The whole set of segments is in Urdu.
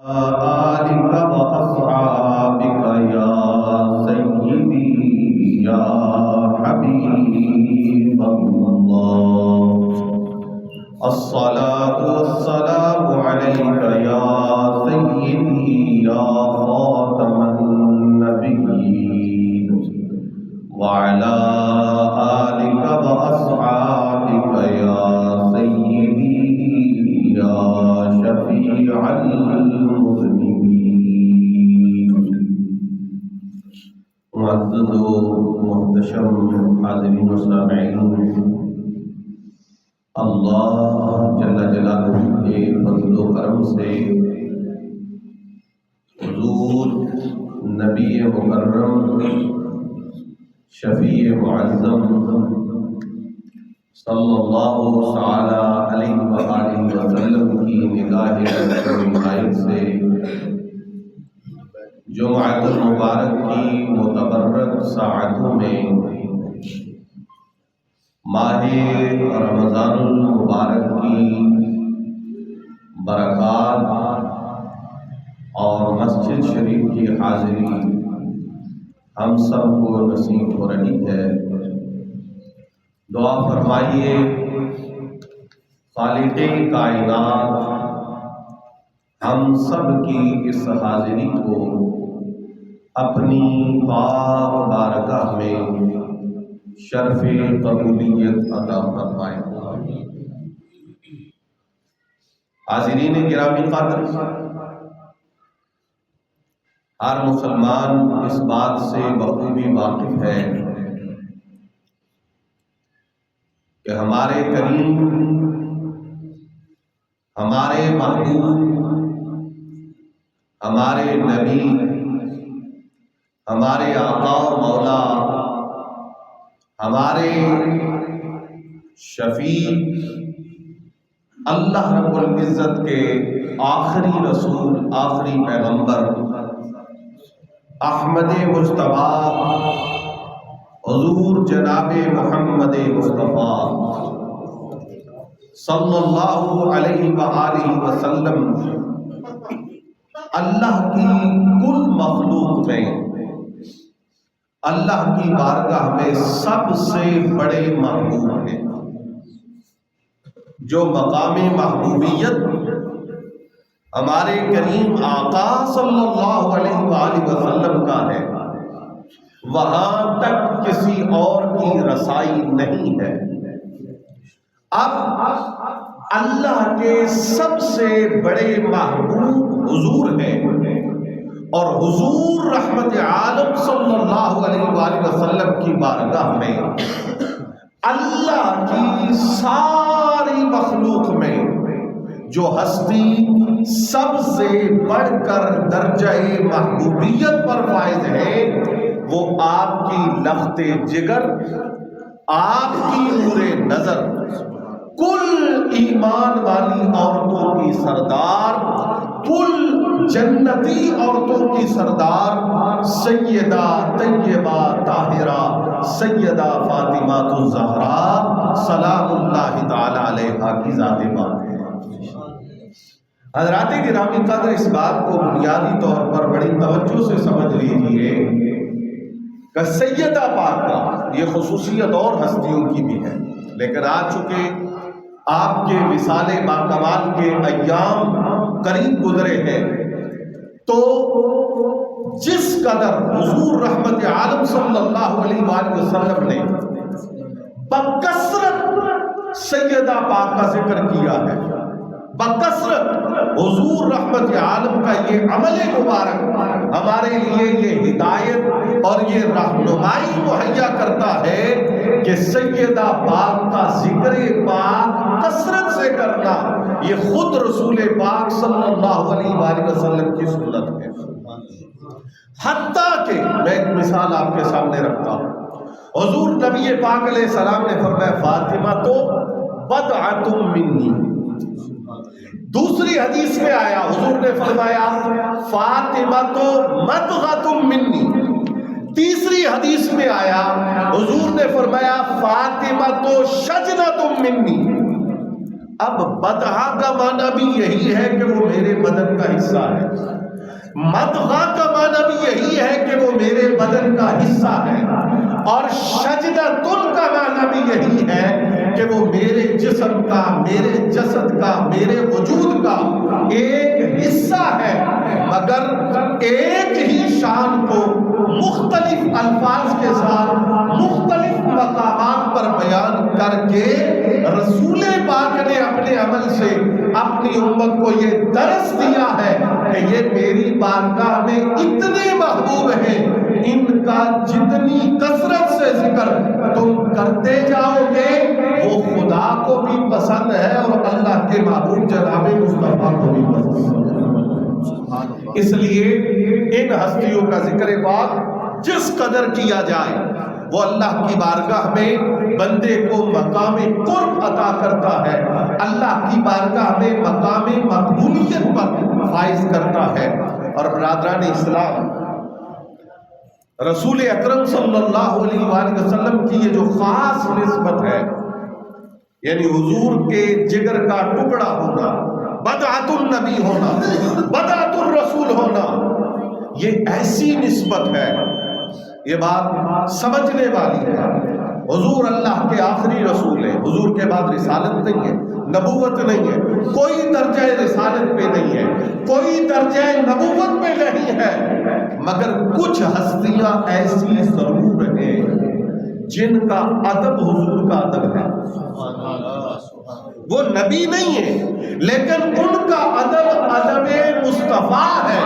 آلك وأصحابك يا سيدي يا حبيب الله الصلاة والسلام عليك يا سيدي يا خاتم النبيين وعلى آلك وأصحابك يا سيدي يا شفيع المذنبين. معزز و محتشم حاضرین و سامعین، اللہ جل جلالہ کے فضل و کرم سے حضور نبی مکرم شفیع معظم صلی اللہ تعالی علیہ وآلہ وسلم کی نگاہ عنایت سے جمعۃ المبارک کی متبرک ساعتوں میں ماہ رمضان المبارک کی برکات اور مسجد شریف کی حاضری ہم سب کو نصیب ہو رہی ہے۔ دعا فرمائیے خالق کائنات ہم سب کی اس حاضری کو اپنی پاک بارگاہ میں شرف قبولیت عطا فرمائے۔ حاضرین گرامی قدر، ہر مسلمان اس بات سے بخوبی واقف ہے کہ ہمارے کریم، ہمارے محبوب، ہمارے نبی، ہمارے آقا و مولا، ہمارے شفیع اللہ رب العزت کے آخری رسول، آخری پیغمبر احمد مجتبیٰ حضور جناب محمد مصطفیٰ صلی اللہ علیہ وآلہ وسلم اللہ کی کل مخلوق میں، اللہ کی بارگاہ میں سب سے بڑے محبوب ہیں۔ جو مقام محبوبیت ہمارے کریم آقا صلی اللہ علیہ وآلہ وسلم کا ہے، وہاں تک کسی اور کی رسائی نہیں ہے۔ اب اللہ کے سب سے بڑے محبوب حضور ہیں، اور حضور رحمت عالم صلی اللہ علیہ وآلہ وسلم کی بارگاہ میں اللہ کی ساری مخلوق میں جو ہستی سب سے بڑھ کر درجہ محبوبیت پر فائز ہے، وہ آپ کی لخت جگر، آپ کی نور نظر، کل ایمان والی عورتوں کی سردار، کل جنتی عورتوں کی سردار سیدہ طیبہ طاہرہ سیدہ فاطمہ الزہرا سلام اللہ تعالی علیہا کی ذات بات ہے۔ حضرات گرامی قدر، اس بات کو بنیادی طور پر بڑی توجہ سے سمجھ لیجیے کہ سیدہ پاک کا یہ خصوصیت اور ہستیوں کی بھی ہے، لیکن آ چکے آپ کے وصال باکمال کے ایام قریب گزرے ہیں، تو جس قدر حضور رحمت عالم صلی اللہ علیہ وآلہ وسلم نے بکثرت سیدہ پاک کا ذکر کیا ہے، بکثرت حضور رحمت عالم کا یہ عمل مبارک ہمارے لیے یہ ہدایت اور یہ رہنمائی مہیا کرتا ہے کہ سیدہ پاک کا ذکر پاک کثرت سے کرنا یہ خود رسول پاک صلی اللہ علیہ وآلہ وسلم کی سنت ہے۔ حتیٰ کہ میں ایک مثال آپ کے سامنے رکھتا ہوں، حضور نبی پاک علیہ السلام نے فرمایا فاطمہ تو بضعۃ منی۔ دوسری حدیث میں آیا، حضور نے فرمایا فاطمہ تو مضغۃ منی۔ تیسری حدیث میں آیا، حضور نے فرمایا فاطمہ تو شجنۃ منی۔ اب بدعا کا معنی بھی یہی ہے کہ وہ میرے بدن کا حصہ ہے، مدغا کا معنی بھی یہی ہے کہ وہ میرے بدن کا حصہ ہے، اور شجدتن کا معنی بھی یہی ہے کہ وہ میرے جسم کا، میرے جسد کا، میرے وجود کا ایک حصہ ہے، مگر ایک ہی شان کو مختلف الفاظ کے ساتھ مختلف مقامات پر بیان کر کے رسول پاک نے اپنے عمل سے اپنی امت کو یہ درس دیا ہے کہ یہ میری بارگاہ میں اتنے محبوب ہیں، ان کا جتنی کثرت سے ذکر تم کرتے جاؤ گے وہ خدا کو بھی پسند ہے اور اللہ کے محبوب جناب مصطفیٰ کو بھی پسند ہے۔ اس لیے ان ہستیوں کا ذکر پاک جس قدر کیا جائے وہ اللہ کی بارگاہ میں بندے کو مقام قرب عطا کرتا ہے، اللہ کی بارگاہ میں مقام مقبولیت پر فائز کرتا ہے۔ اور برادران اسلام، رسول اکرم صلی اللہ علیہ وآلہ وسلم کی یہ جو خاص نسبت ہے، یعنی حضور کے جگر کا ٹکڑا ہونا، بدعت النبی ہونا، بدعت الرسول ہونا، یہ ایسی نسبت ہے، یہ بات سمجھنے والی ہے۔ حضور اللہ کے آخری رسول ہیں، حضور کے بعد رسالت نہیں ہے، نبوت نہیں ہے، کوئی درجہ رسالت پہ نہیں ہے، کوئی درجہ نبوت پہ نہیں ہے، مگر کچھ ہستیاں ایسی ضرور ہیں جن کا ادب حضور کا ادب ہے۔ وہ نبی نہیں ہے لیکن ان کا ادب ادب مصطفیٰ ہے،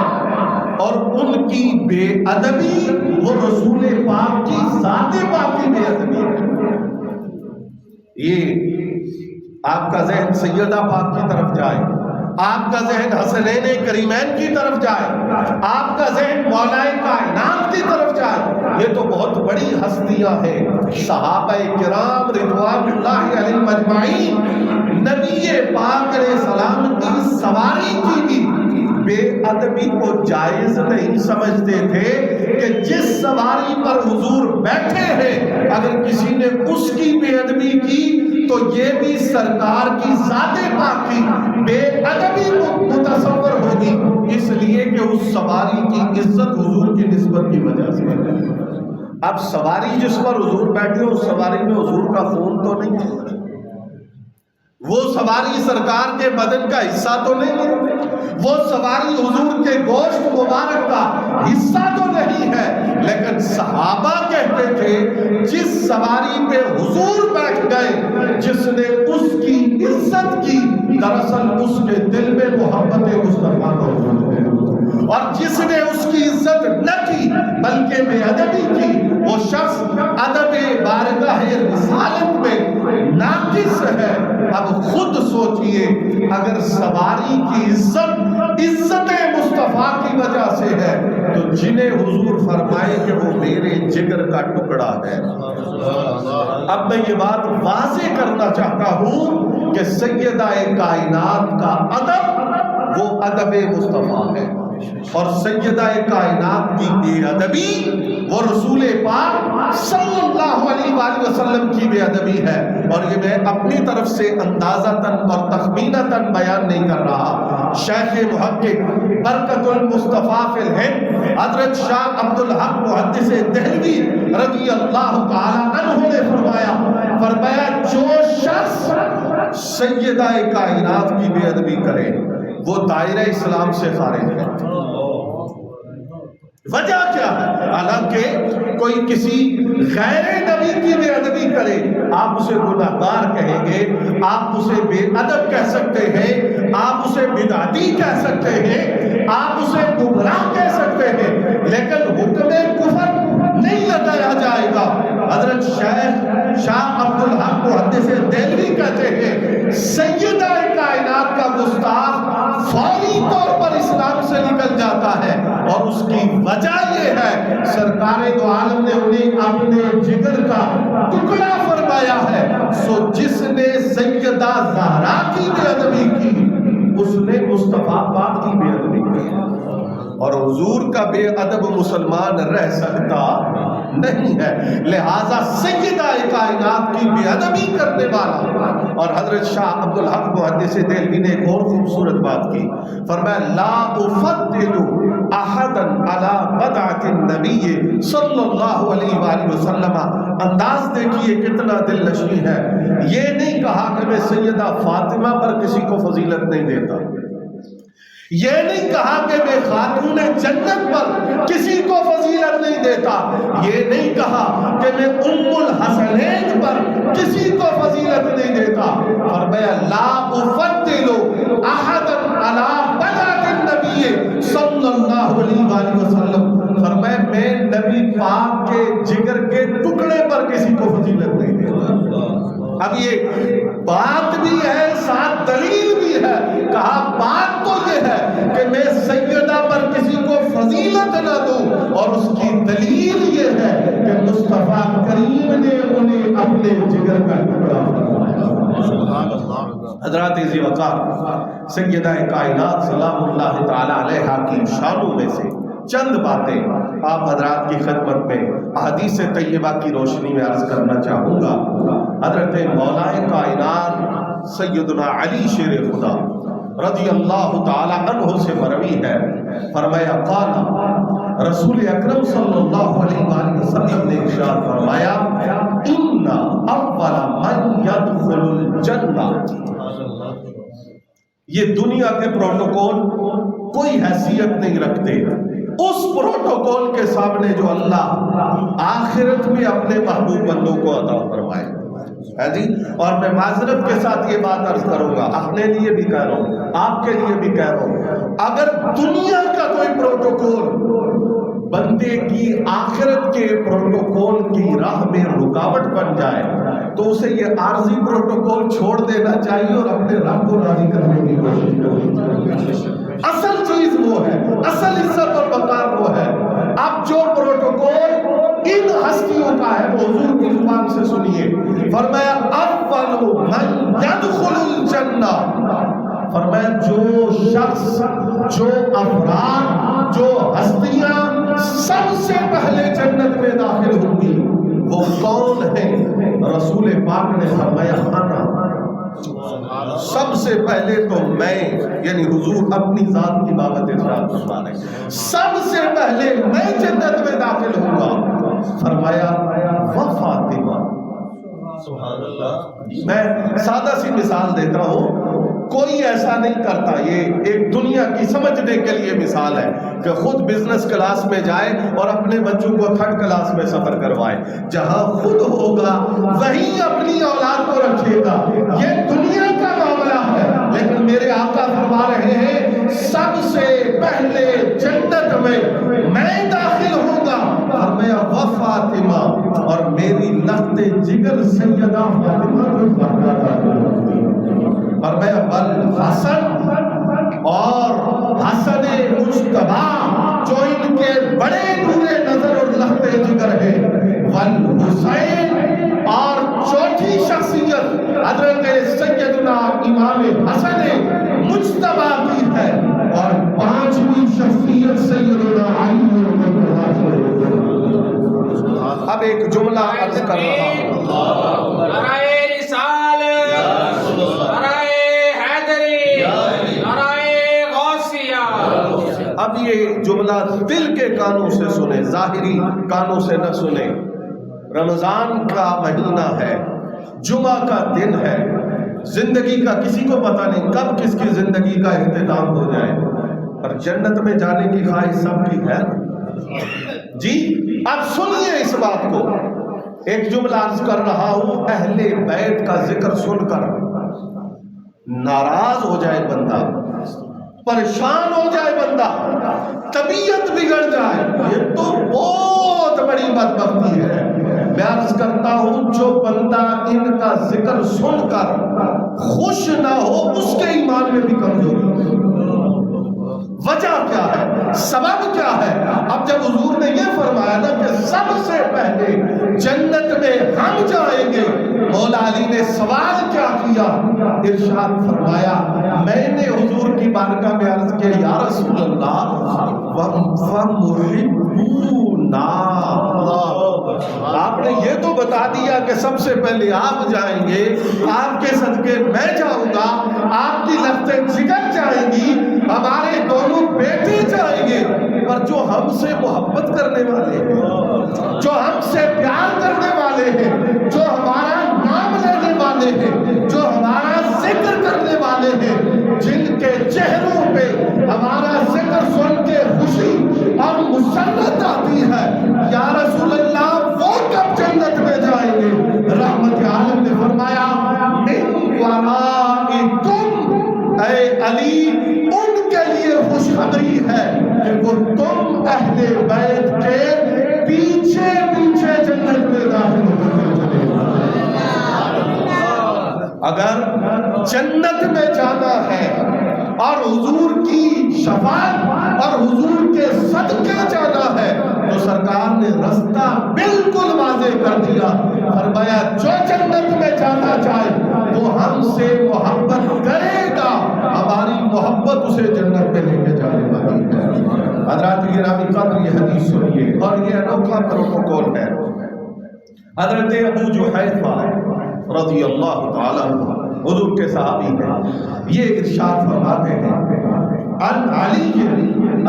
اور ان کی بے ادبی وہ رسول پاک کی ذات پاک کی بے ادبی ہے۔ یہ آپ کا ذہن سیدہ پاک کی طرف جائے، آپ کا ذہن حسنین کریمین کی طرف جائے، آپ کا ذہن مولائے کائنات کی طرف جائے، یہ تو بہت بڑی ہستیاں ہیں، صحابہ کرام رضوان اللہ علیہم اجمعین۔ نبی پاک علیہ السلام کی سواری کی بھی بے ادبی کو جائز نہیں سمجھتے تھے کہ جس سواری پر حضور بیٹھے ہیں اگر کسی نے اس کی بے ادبی کی تو یہ بھی سرکار کی ذات پاک کی بے ادبی متصور ہوگی، اس لیے کہ اس سواری کی عزت حضور کی نسبت کی وجہ سے ہے۔ اب سواری جس پر حضور بیٹھے اس سواری میں حضور کا خون تو نہیں ہے، وہ سواری سرکار کے بدن کا حصہ تو نہیں ہے، وہ سواری حضور کے گوشت مبارک کا حصہ تو نہیں ہے، لیکن صحابہ کہتے تھے جس سواری پہ حضور بیٹھ گئے، جس نے اس کی عزت کی، دراصل اس کے دل میں محبت مصطفیٰ موجود ہے، اور جس نے اس کی عزت نہ کی بلکہ بے ادبی کی، وہ شخص ادب بارگاہ رسالت میں ناقص ہے۔ اب خود سوچئے اگر سواری کی عزت مصطفیٰ کی وجہ سے ہے تو جنہیں حضور فرمائے کہ وہ میرے جگر کا ٹکڑا ہے۔ اب میں یہ بات واضح کرنا چاہتا ہوں کہ سیدہ کائنات کا ادب وہ ادب مصطفیٰ ہے، اور سیدہ کائنات کی بے ادبی وہ رسول پاک صلی اللہ علیہ وآلہ وسلم کی بے ادبی ہے۔ اور یہ میں اپنی طرف سے اندازتاً اور تخمینتاً بیان نہیں کر رہا، شیخ محقق برکت المصطفیٰ فی الہند حضرت شاہ عبدالحق محدث دہلوی رضی اللہ تعالی عنہ نے فرمایا جو شخص سیدہ کائنات کی بے ادبی کرے وہ دائرہ اسلام سے خارج ہے۔ وجہ کیا ہے؟ حالانکہ کوئی کسی غیر نبی کی بے ادبی کرے آپ اسے گناہگار کہیں گے، آپ اسے بے ادب کہہ سکتے ہیں، آپ اسے بدعتی کہہ سکتے ہیں، آپ اسے گمراہ کہہ سکتے ہیں، لیکن حکم کفر نہیں لگایا جائے گا۔ حضرت شاہ عبدالحق محدث دہلوی کہتے ہیں سیدہ کائنات کا گستاخ فوری طور پر اسلام سے نکل جاتا ہے، اور اس کی وجہ یہ ہے سرکار دو عالم نے انہیں اپنے جگر کا ٹکڑا فرمایا ہے۔ سو جس نے سیدہ زہرا کی بے ادبی کی اس نے مصطفیٰ پاک کی بے ادبی کی، اور حضور کا بے ادب مسلمان رہ سکتا نہیں ہے. لہذا سیدہ کائنات کی بے ادبی کرنے والا. اور حضرت شاہ عبدالحق محدث دہلوی نے ایک اور خوبصورت بات کی. فرمایا لا افضل احدا علی بدعۃ النبی صلی اللہ علیہ وآلہ وسلم. انداز دیکھیے کتنا دل نشیں ہے. یہ نہیں کہا کہ میں سیدہ فاطمہ پر کسی کو فضیلت نہیں دیتا. یہ نہیں کہا کہ میں خاتون جنت پر کسی کو فضیلت نہیں دیتا. یہ نہیں کہا کہ میں ام الحسنین پر کسی کو فضیلت نہیں دیتا. فرمایا لا افضل احدا علی بدعۃ النبی صلی اللہ علیہ وآلہ وسلم. فرمایا میں نبی پاک کے جگر کے ٹکڑے پر کسی کو فضیلت نہیں دیتا. اب یہ بات بھی ہے ساتھ دلیل بھی ہے. کہا بات تو یہ ہے کہ میں سیدہ پر کسی کو فضیلت نہ دوں, اور اس کی دلیل یہ ہے کہ مصطفیٰ کریم نے انہیں اپنے جگر کا ٹکڑا فرمایا. حضرات ذی وقار سیدہ کائنات سلام اللہ تعالی علیہا کی شانوں میں سے چند باتیں آپ حضرات کی خدمت میں احادیث طیبہ کی روشنی میں عرض کرنا چاہوں گا. حضرت مولا کائنات سیدنا علی شیر خدا رضی اللہ تعالی عنہ سے مروی ہے. فرمایا قال رسول اکرم صلی اللہ علیہ وآلہ وسلم نے ارشاد فرمایا ان اول من يدخل الجنہ. یہ دنیا کے پروٹوکول کوئی حیثیت نہیں رکھتے اس پروٹوکول کے سامنے جو اللہ آخرت میں اپنے محبوب بندوں کو عطا فرمائے ہے جی. اور میں معذرت کے ساتھ یہ بات عرض کروں گا, اپنے لیے بھی کہہ رہا ہوں, آپ کے لیے بھی کہہ رہا ہوں, اگر دنیا کا کوئی پروٹوکول بندے کی آخرت کے پروٹوکول کی راہ میں رکاوٹ بن جائے تو اسے یہ عارضی پروٹوکول چھوڑ دینا چاہیے اور اپنے رب کو راضی کرنے کی کوشش کرنی چاہیے. اصل چیز وہ ہے, اصل عزت اور وقار وہ ہے. اب جو پروٹوکول ان ہستیوں کا ہے وہ حضور کی زبان سے سنیے. فرمایا اول من يدخل الجنہ. فرمایا جو شخص, جو افراد, جو ہستیاں سب سے پہلے جنت میں داخل ہوں گی وہ کون ہیں؟ رسول پاک نے فرمایا انا. سب سے پہلے تو میں, یعنی حضور اپنی ذات کی بابت ارشاد فرما رہے ہیں, سب سے پہلے میں جنت میں داخل ہوں گا. فرمایا و فاطمہ. سبحان اللہ. میں سادہ سی مثال دیتا ہوں, کوئی ایسا نہیں کرتا. یہ ایک دنیا کی سمجھنے کے لیے مثال ہے کہ خود بزنس کلاس میں جائے اور اپنے بچوں کو تھرڈ کلاس میں سفر کروائے. جہاں خود ہوگا وہیں اپنی اولاد کو رکھے گا. یہ دنیا کا معاملہ ہے, لیکن میرے آقا فرما رہے ہیں سب سے پہلے جنت میں داخل ہوں گا. فرمایا و فاطمہ, اور میری لخت جگر سیدہ فاطمہ کو داخل ہوگی. فرمایا والحسن, اور حسن مجتبی جو ان کے بڑے نورے نظر اور لخت جگر ہے. والحسین, اور چوتھی شخصیت حضرت سیدنا امام حسن مجتبی کی ہے. اور پانچویں شخصیت سیدنا علی. اب ایک جملہ عرض کر رہا ہوں. اب یہ جملہ دل کے کانوں سے سنیں, ظاہری کانوں سے نہ سنیں. رمضان کا مہینہ ہے, جمعہ کا دن ہے, زندگی کا کسی کو پتہ نہیں کب کس کی زندگی کا اختتام ہو جائے, اور جنت میں جانے کی خواہش سب کی ہے جی. اب سنیے اس بات کو. ایک جملہ عرض کر رہا ہوں, اہل بیت کا ذکر سن کر ناراض ہو جائے بندہ, پریشان ہو جائے بندہ, طبیعت بگڑ جائے, یہ تو بہت بڑی بدبختی ہے. میں عرض کرتا ہوں جو بندہ ان کا ذکر سن کر خوش نہ ہو اس کے ایمان میں بھی کمزوری. وجہ کیا ہے, سبب کیا ہے؟ اب جب حضور نے یہ فرمایا نا کہ سب سے پہلے جنت میں ہم جائیں گے, مولا علی نے سوال کیا کیا؟ ارشاد فرمایا, میں نے حضور کی بارگاہ میں عرض کیا یا رسول اللہ فَمُحِبُّونَا. آپ نے یہ تو بتا دیا کہ سب سے پہلے آپ جائیں گے، آپ کے صدقے میں جاؤں گا، آپ کی لفتیں جگر جائیں گی، ہمارے دونوں بیٹے جائیں گے، پر جو ہم سے محبت کرنے والے ہیں، جو ہم سے پیار کرنے والے ہیں، جو ہمارا نام لینے والے ہیں، جو ہمارا ذکر کرنے والے ہیں، جن کے چہروں پہ ہمارا ذکر سن کے خوشی اور مسرت آتی ہے، یا رسول اللہ وہ کب جنت میں جائیں گے؟ رحمت عالم نے فرمایا من ورائکم، اے علی ان کے لیے خوشخبری ہے کہ وہ تم اہل بیت کے پیچھے پیچھے جنت میں داخل ہوتے چلے. اگر جنت میں جانا ہے اور حضور کی شفاعت اور حضور کے صدقے جانا ہے تو سرکار نے رستہ بالکل واضح کر دیا. فرمایا جو جنت میں جانا چاہے وہ ہم سے محبت کرے گا، ہماری محبت اسے جنت میں لے کے جانے والی ہے. حضرات گرامی قدر یہ حدیث سنیے اور یہ انوکھا پروٹوکول ہے. حضرت ابو جحیفہ رضی اللہ تعالیٰ عنہ حضور کے صحابی ہیں، یہ ارشاد فرماتے ہیں ان علی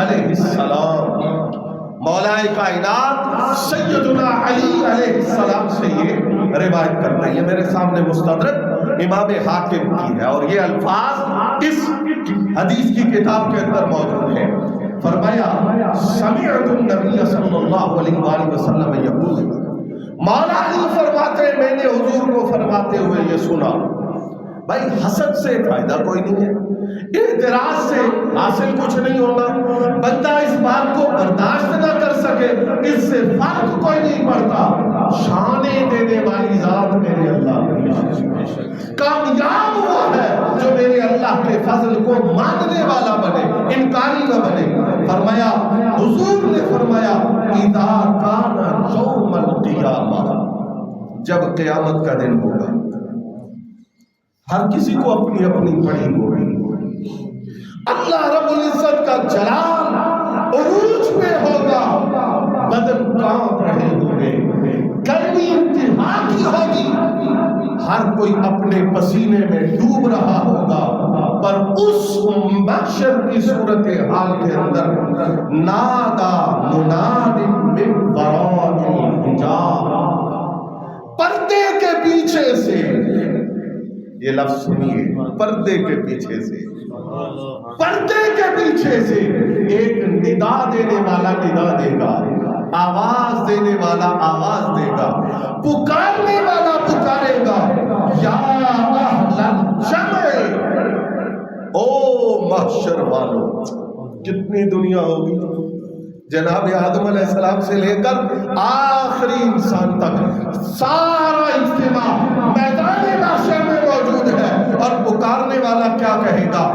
علیہ السلام، مولا کائنات سیدنا علی علیہ السلام سے یہ روایت کرتے ہیں. یہ میرے سامنے مستدرک امام حاکم کی ہے اور یہ الفاظ اس حدیث کی کتاب کے اندر موجود ہیں. فرمایا سمعت النبی صلی اللہ علیہ وآلہ وسلم یقول، مولا علی فرماتے ہیں میں نے حضور کو فرماتے ہوئے یہ سنا. بھائی حسد سے فائدہ کوئی نہیں ہے، اعتراض سے حاصل کچھ نہیں ہونا، بندہ اس بات کو برداشت نہ کر سکے اس سے فرق کوئی نہیں پڑتا. شانے دینے والی ذات میرے اللہ کی، کامیاب ہوا ہے جو میرے اللہ کے فضل کو ماننے والا بنے، انکاری نہ بنے. فرمایا حضور نے فرمایا اذا کان یوم القیامہ، جب قیامت کا دن ہوگا، ہر کسی کو اپنی اپنی پڑی ہوگی، اللہ رب العزت کا جلال عروج پہ ہوگا، بدن کانپ رہے ہوں گے، گرمی انتہا کی ہوگی، ہر کوئی اپنے پسینے میں ڈوب رہا ہوگا. پر اس محشر کی صورت حال کے اندر نادا مناد من وراء الحجاب، پردے کے پیچھے سے، یہ لفظ سنیے، پردے کے پیچھے سے، پردے کے پیچھے سے ایک ندا دینے والا ندا دے گا، آواز دینے والا آواز دے گا، پکارنے والا پکارے گا، یا اہل الجمع، او محشر والو. کتنی دنیا ہوگی، جناب آدم علیہ السلام سے لے کر آخری انسان تک سارا اجتماع میدان محشر میں موجود ہے، اور پکارنے والا کیا کہے گا؟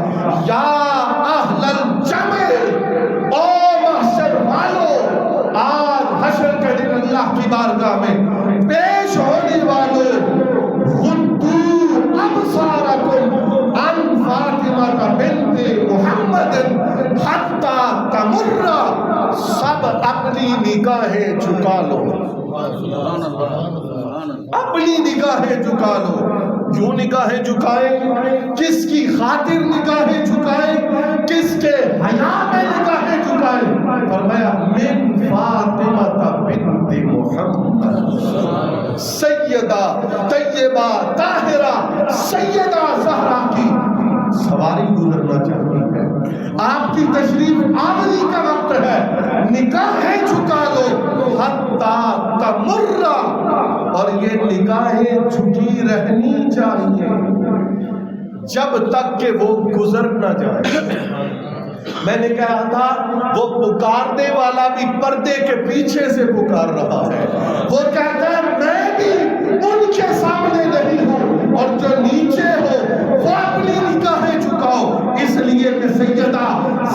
یا اہل الجمع، او محشر والو، آج حشر کے دن اللہ کی بارگاہ میں پیش ہونے والوں، غضوا ابصارکم عن فاطمہ بنت محمد حتی تمر، سب اپنی نگاہیں جھکا لو، اپنی نگاہیں جھکا لو. کیوں نگاہیں جھکائیں؟ کس کی خاطر نگاہیں جھکائیں؟ کس کے حیا میں نگاہیں جھکائیں؟ فرمایا من فاطمہ بنت محمد، سیدہ طیبہ طاہرہ سیدہ زہرا کی سواری گزرنا چاہتی ہے، آپ کی تشریف آوری کا وقت ہے، نگاہیں جھکا لو حتی تمر، اور یہ نگاہیں جھکی رہنی چاہیے جب تک کہ وہ گزر نہ جائے. میں نے کہا تھا وہ پکارنے والا بھی پردے کے پیچھے سے پکار رہا ہے، وہ کہتا ہے میں بھی ان کے سامنے نہیں ہوں، اور جو نیچے ہو وہ اپنی نگاہیں جھکاؤ، اس لیے کہ سیدہ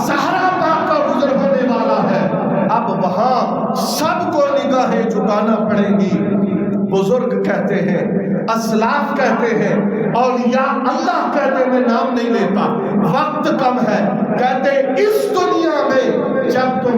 زہرا پاک کا گزر ہونے والا ہے. اب وہاں سب کو نگاہیں جھکانا پڑیں گی. بزرگ کہتے ہیں، اسلاف کہتے ہیں، اولیاء اللہ کہتے ہیں، میں نام نہیں لیتا وقت کم ہے، کہتے ہیں اس دنیا میں جب تم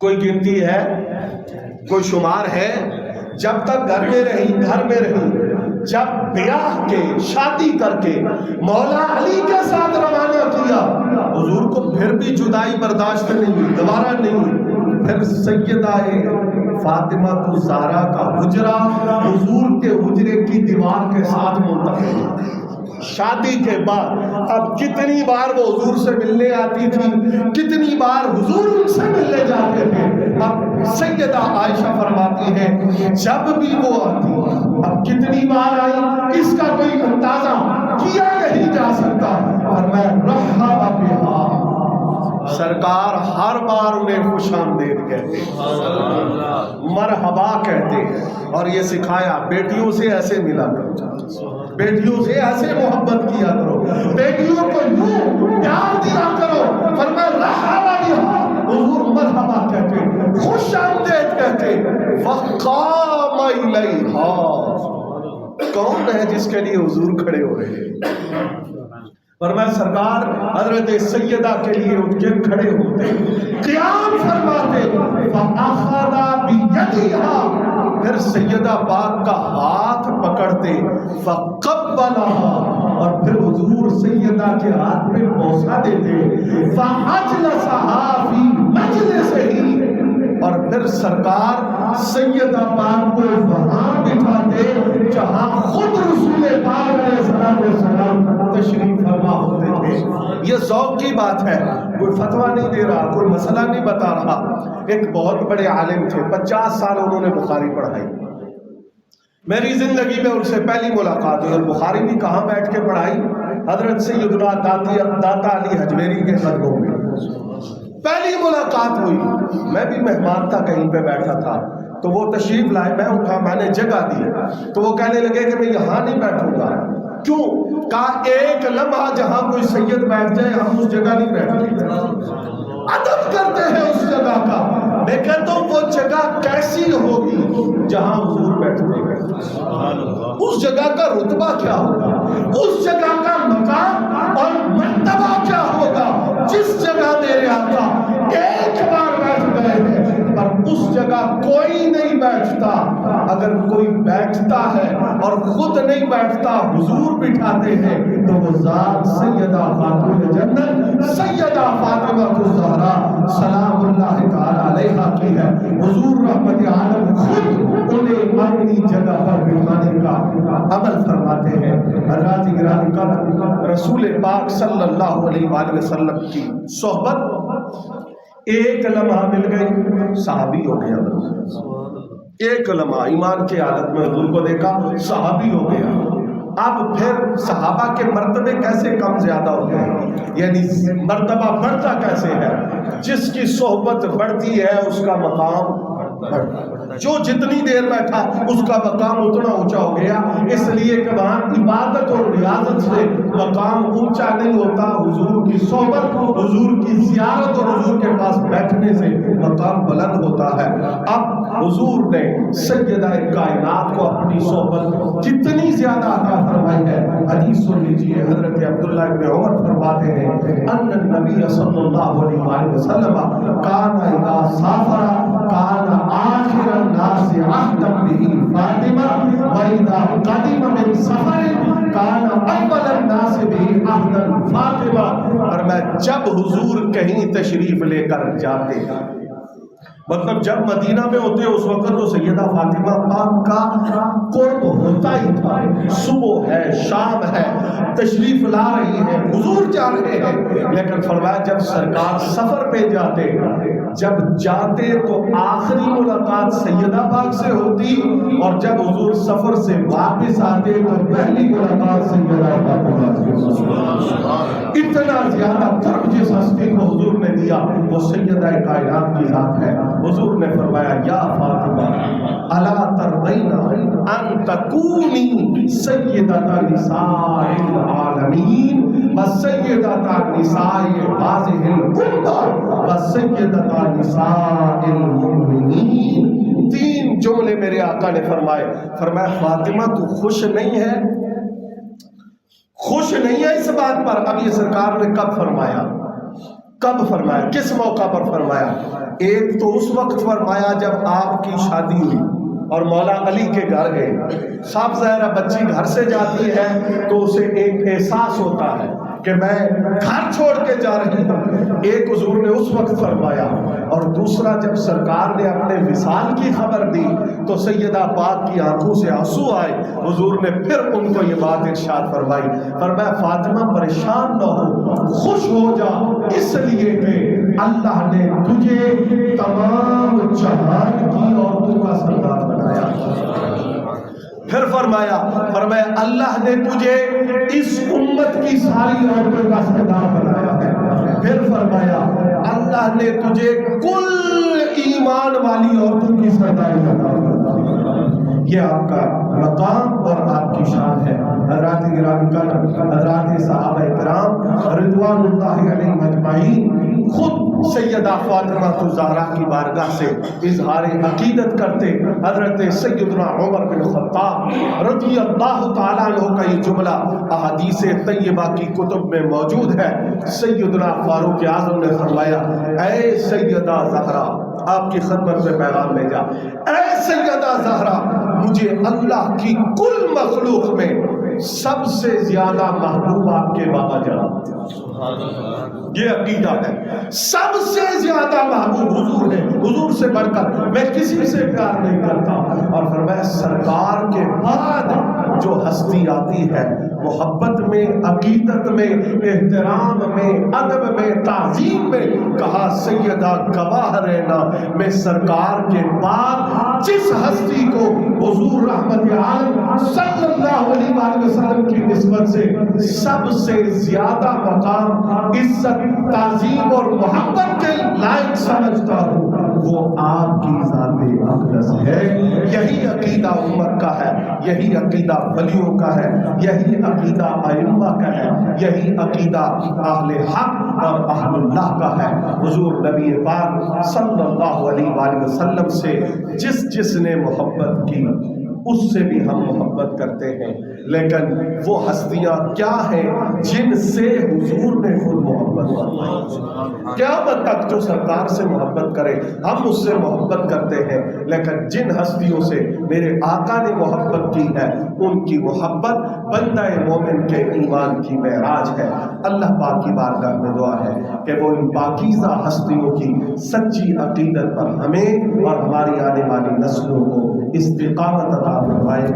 کوئی گنتی ہے؟ کوئی شمار ہے؟ جب تک گھر میں رہی جب بیاہ کے شادی کر کے مولا علی کے ساتھ روانہ کیا، حضور کو پھر بھی جدائی برداشت نہیں ہوئی، دوبارہ نہیں ہوئی۔ پھر سیدہ فاطمہ الزہرا کا حجرہ حضور کے حجرے کی دیوار کے ساتھ منتقل۔ شادی کے بعد اب کتنی بار وہ حضور سے ملنے آتی تھی، کتنی بار حضور ان سے ملنے جاتے تھے۔ اب سیدہ عائشہ فرماتی ہے جب بھی وہ آتی، اب کتنی بار آئی اس کا کوئی اندازہ کیا نہیں جا سکتا، اور میں رحب بہا، سرکار ہر بار انہیں خوش آمدید کہتے، مرحبا کہتے، اور یہ سکھایا بیٹیوں سے ایسے ملا کرو، بیٹیوں سے ایسے محبت کیا کرو، بیٹیوں کو یوں پیار دیا کرو۔ فرمایا رحبا بہا، حضور مرحبا کہتے، خوش آمدید کہتے۔ فقام الیہا، کون ہے جس کے لیے حضور کھڑے ہو رہے ہیں؟ فرمایا سرکار حضرت سیدہ کے لیے اٹھ کے کھڑے ہوتے، قیام فرماتے، فَأَخَذَ بِيَدِهَا، پھر سیدہ پاک کا ہاتھ پکڑتے، فَقَبَّلَهَا، اور پھر حضور سیدہ کے ہاتھ میں بوسہ دیتے، فَأَجْلَسَهَا فِي مَجْلِسِهِ، اور پھر سرکار سیدہ پاک کو وہاں بٹھاتے جہاں خود رسول پاک علیہ السلام تشریف فرما ہوتے تھے۔ یہ ذوق کی بات ہے، کوئی فتویٰ نہیں دے رہا، کوئی مسئلہ نہیں بتا رہا۔ ایک بہت بڑے عالم تھے، 50 سال انہوں نے بخاری پڑھائی، میری زندگی میں ان سے پہلی ملاقات ہوئی، اور بخاری بھی کہاں بیٹھ کے پڑھائی؟ حضرت سیدنا داتا علی حجویری کے قدموں میں پہلی ملاقات ہوئی۔ میں بھی مہمان تھا، کہیں پہ بیٹھا تھا، تو وہ تشریف لائے، میں اٹھا، میں نے جگہ دی، تو وہ کہنے لگے کہ میں یہاں نہیں بیٹھوں گا۔ کیوں؟ کہا ایک لمحہ جہاں کوئی سید بیٹھ جائے ہم اس جگہ نہیں بیٹھتے، ادب کرتے ہیں اس جگہ کا۔ میں کہتا ہوں وہ جگہ کیسی ہوگی جہاں حضور بیٹھتے ہیں، اس جگہ کا رتبہ کیا ہوگا، اس جگہ کا مقام اور مرتبہ کیا ہوگا جس جگہ میرے آقا ایک بار بیٹھ گئے ہیں، پر اس جگہ کوئی نہیں بیٹھتا۔ اگر کوئی بیٹھتا ہے اور خود نہیں بیٹھتا، حضور بٹھاتے ہیں، تو وہ ذات سیدہ خاتون جنت سیدہ فاطمہ الزہرا سلام اللہ تعالی علیہا کی ہے۔ حضور رحمت عالم خود انہیں اپنی جگہ پر بٹھانے کا عمل فرماتے ہیں۔ حضرات گرامی کا رسول پاک صلی اللہ علیہ وآلہ وسلم کی صحبت ایک لمحہ مل گئی، صحابی ہو گیا، ایک لمحہ ایمان کے حالت میں حضور کو دیکھا، صحابی ہو گیا۔ اب پھر صحابہ کے مرتبے کیسے کم زیادہ ہوتے ہیں، یعنی مرتبہ بڑھتا کیسے ہے؟ جس کی صحبت بڑھتی ہے اس کا مقام بڑھتا ہے، جو جتنی دیر بیٹھا اس کا مقام اتنا اونچا ہو گیا، اس لیے کہ وہاں عبادت اور ریاضت سے مقام اونچا نہیں ہوتا، حضور کی صحبت، حضور کی زیارت اور حضور کے پاس بیٹھنے سے مقام بلند ہوتا ہے۔ اب حضور نے سیدہ کائنات کو اپنی صحبت کتنی زیادہ عطا فرمائی ہے، حدیث سن لیجیے۔ حضرت عبداللہ ابن عمر فرماتے ہیں ان النبی صلی اللہ علیہ وآلہ وسلم کان اذا سافر کان آخر الناس عہدا بہ فاطمہ واذا قدم من سفر کان اول الناس بہ عہدا فاطمہ۔ اور میں جب حضور کہیں تشریف لے کر جاتے، مطلب جب مدینہ میں ہوتے اس وقت تو سیدہ فاطمہ پاک کا قرب ہوتا ہی تھا، صبح ہے، شام ہے، تشریف لا رہی ہے، حضور جا رہے ہیں، لیکن فرمایا جب سرکار سفر پہ جاتے، جب جاتے تو آخری ملاقات سیدہ پاک سے ہوتی، اور جب حضور سفر سے واپس آتے تو پہلی ملاقات سیدہ فاطمہ سے۔ اتنا زیادہ قرب جس ہستی کو حضور نے دیا وہ سیدہ کائنات کی ذات ہے۔ حضور نے فرمایا یا فاطمہ الا ترضین ان تکونی سیدۃ نساء العالمین وسیدۃ نساء هذه الامة وسیدۃ نساء المؤمنین۔ تین جملے میرے آقا نے فرمائے، فرمایا فاطمہ تو خوش نہیں ہے، خوش نہیں ہے اس بات پر؟ اب یہ سرکار نے کب فرمایا؟ کب فرمایا؟ کس موقع پر فرمایا؟ ایک تو اس وقت فرمایا جب آپ کی شادی ہوئی اور مولا علی کے گھر گئے. صاحب ظاہرہ بچی گھر سے جاتی ہے تو اسے ایک احساس ہوتا ہے کہ میں گھر چھوڑ کے جا رہی ہوں. ایک حضور نے اس وقت فرمایا، اور دوسرا جب سرکار نے اپنے وصال کی خبر دی تو سیدہ پاک کی آنکھوں سے آنسو آئے. حضور نے پھر ان کو یہ بات ارشاد فرمائی، فرمایا فاطمہ پریشان نہ ہو، خوش ہو جا، اس لیے کہ اللہ نے تجھے تمام جہان کی عورتوں کا سردار بنایا. پھر فرمایا اللہ نے تجھے اس امت کی ساری عورتوں کا سردار بنایا ہے. پھر فرمایا اللہ نے تجھے کل ایمان والی عورتوں کی سرداری بنایا. یہ آپ کا مقام اور آپ کی شان ہے. حضرات گرامی، حضرات صحابہ کرام رضوان اللہ علیہم اجمعین خود سیدہ فاطمہ الزہرا کی بارگاہ سے اظہار عقیدت کرتے. حضرت سیدنا عمر بن خطاب رضی اللہ تعالیٰ عنہ کا یہ جملہ احادیث طیبہ کی کتب میں موجود ہے. سیدنا فاروق اعظم نے فرمایا، اے سیدہ زہرا، آپ کی خدمت میں پیغام لے جا، اے سیدہ زہرا، مجھے اللہ کی کل مخلوق میں سب سے زیادہ محبوب آپ کے بابا جان. یہ عقیدہ ہے، سب سے زیادہ محبوب حضور ہے، حضور سے بڑھ کر میں کسی سے پیار نہیں کرتا. اور فرمایا سرکار کے بعد جو ہستی آتی ہے محبت میں، عقیدت میں، احترام میں، ادب میں، تعظیم میں، کہا سیدہ گواہ رہنا میں سرکار کے بعد جس ہستی کو حضور رحمت عالم صلی اللہ علیہ وآلہ وسلم کی نسبت سے سب سے زیادہ مقام، عزت، تعظیم اور محبت کے لائق سمجھتا ہوں، وہ آپ کی ذات اقدس ہے. یہی عقیدہ امت کا ہے، یہی عقیدہ ولیوں کا ہے، یہی عقیدہ ائمہ کا ہے، یہی عقیدہ اہل حق اور اہل اللہ کا ہے. حضور نبی پاک صلی اللہ علیہ وآلہ وسلم سے جس نے محبت کی اس سے بھی ہم محبت کرتے ہیں، لیکن وہ ہستیاں کیا ہیں جن سے حضور نے خود محبت فرمائی. قیامت تک جو سرکار سے محبت کرے ہم اس سے محبت کرتے ہیں، لیکن جن ہستیوں سے میرے آقا نے محبت کی ہے ان کی محبت بندہ مومن کے ایمان کی معراج ہے. اللہ پاک کی بارگاہ میں دعا ہے کہ وہ ان پاکیزہ ہستیوں کی سچی عقیدت پر ہمیں اور ہماری آنے والی نسلوں کو استقامت عطا فرمائے.